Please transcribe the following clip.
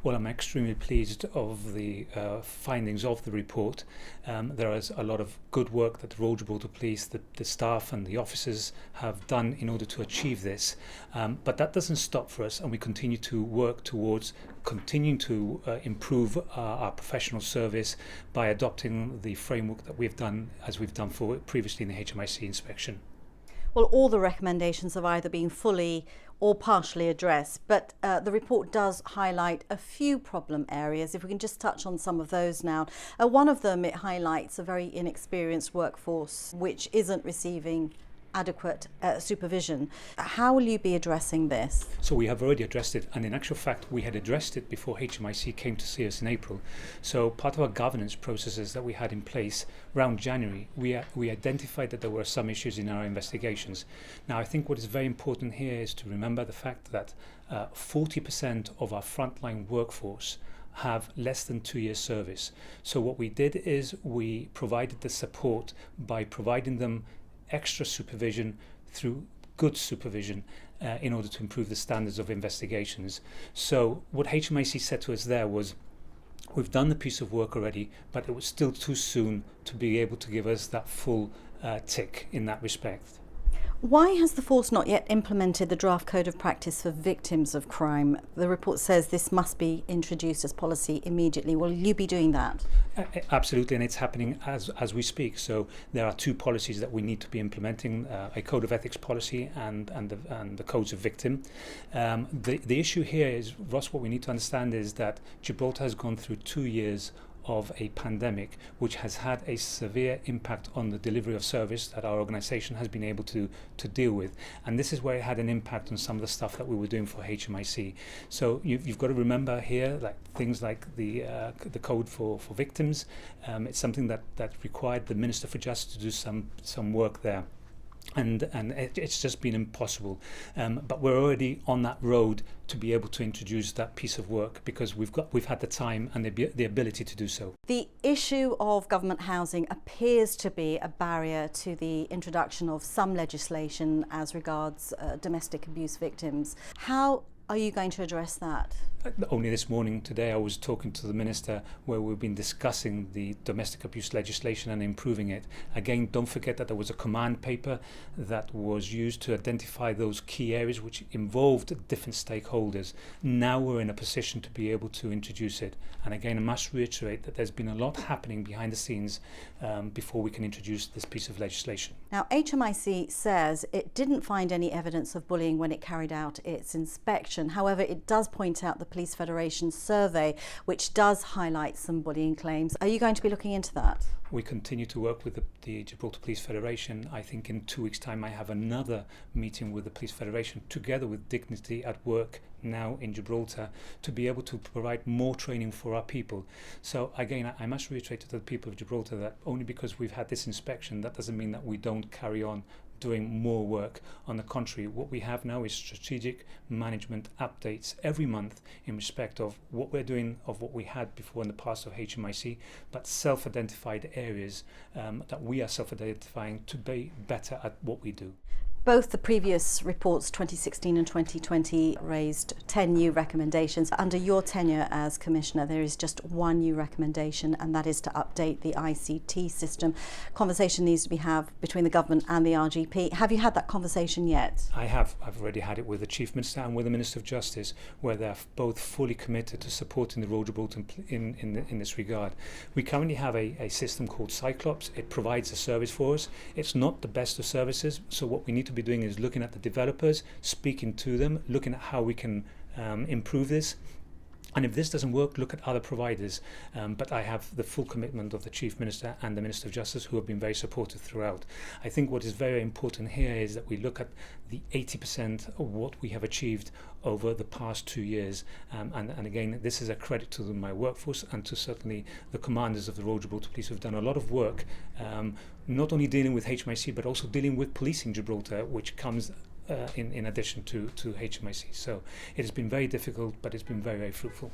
Well, I'm extremely pleased of the findings of the report. There is a lot of good work that the Royal Gibraltar Police, the staff and the officers have done in order to achieve this. But that doesn't stop for us, and we continue to work towards continuing to improve our professional service by adopting the framework that we've done, as we've done for previously in the HMIC inspection. Well, all the recommendations have either been fully or partially addressed, but the report does highlight a few problem areas. If we can just touch on some of those now. One of them, it highlights a very inexperienced workforce which isn't receiving adequate supervision. How will you be addressing this? So we have already addressed it, and in actual fact we had addressed it before HMIC came to see us in April. So part of our governance processes that we had in place around January, we identified that there were some issues in our investigations. Now I think what is very important here is to remember the fact that 40% of our frontline workforce have less than 2 years service. So what we did is we provided the support by providing them extra supervision through good supervision in order to improve the standards of investigations. So what HMIC said to us there was, we've done the piece of work already, but it was still too soon to be able to give us that full tick in that respect. Why has the force not yet implemented the draft code of practice for victims of crime? The report says this must be introduced as policy immediately. Will you be doing that? Absolutely, and it's happening as we speak. So there are two policies that we need to be implementing: a code of ethics policy and the codes of victim. The issue here is, Ross, what we need to understand is that Gibraltar has gone through 2 years of a pandemic which has had a severe impact on the delivery of service that our organisation has been able to deal with, and this is where it had an impact on some of the stuff that we were doing for HMIC. So you've got to remember here, like things like the code for victims. It's something that required the Minister for Justice to do some work there. And it's just been impossible, but we're already on that road to be able to introduce that piece of work because we've had the time and the ability to do so. The issue of government housing appears to be a barrier to the introduction of some legislation as regards domestic abuse victims. How are you going to address that? Only this morning, today, I was talking to the Minister where we've been discussing the domestic abuse legislation and improving it. Again, don't forget that there was a command paper that was used to identify those key areas which involved different stakeholders. Now we're in a position to be able to introduce it. And again, I must reiterate that there's been a lot happening behind the scenes before we can introduce this piece of legislation. Now, HMIC says it didn't find any evidence of bullying when it carried out its inspection. However, it does point out the Police Federation survey, which does highlight some bullying claims. Are you going to be looking into that? We continue to work with the Gibraltar Police Federation. I think in 2 weeks' time I have another meeting with the Police Federation together with Dignity at Work now in Gibraltar to be able to provide more training for our people. So again, I must reiterate to the people of Gibraltar that only because we've had this inspection, that doesn't mean that we don't carry on doing more work. On the contrary, what we have now is strategic management updates every month in respect of what we're doing, of what we had before in the past of HMIC, but self-identified areas that we are self-identifying to be better at what we do. Both the previous reports, 2016 and 2020, raised 10 new recommendations. Under your tenure as Commissioner, there is just one new recommendation, and that is to update the ICT system. Conversation needs to be had between the government and the RGP. Have you had that conversation yet? I have. I've already had it with the Chief Minister and with the Minister of Justice, where they're both fully committed to supporting the Royal Gibraltar in this regard. We currently have a system called Cyclops. It provides a service for us. It's not the best of services, so what we need to be doing is looking at the developers, speaking to them, looking at how we can improve this. And if this doesn't work, look at other providers. But I have the full commitment of the Chief Minister and the Minister of Justice, who have been very supportive throughout. I think what is very important here is that we look at the 80% of what we have achieved over the past 2 years. And again, this is a credit to my workforce and to certainly the commanders of the Royal Gibraltar Police who have done a lot of work, not only dealing with HMIC, but also dealing with policing Gibraltar, which comes in addition to HMIC. So it has been very difficult, but it's been very, very fruitful.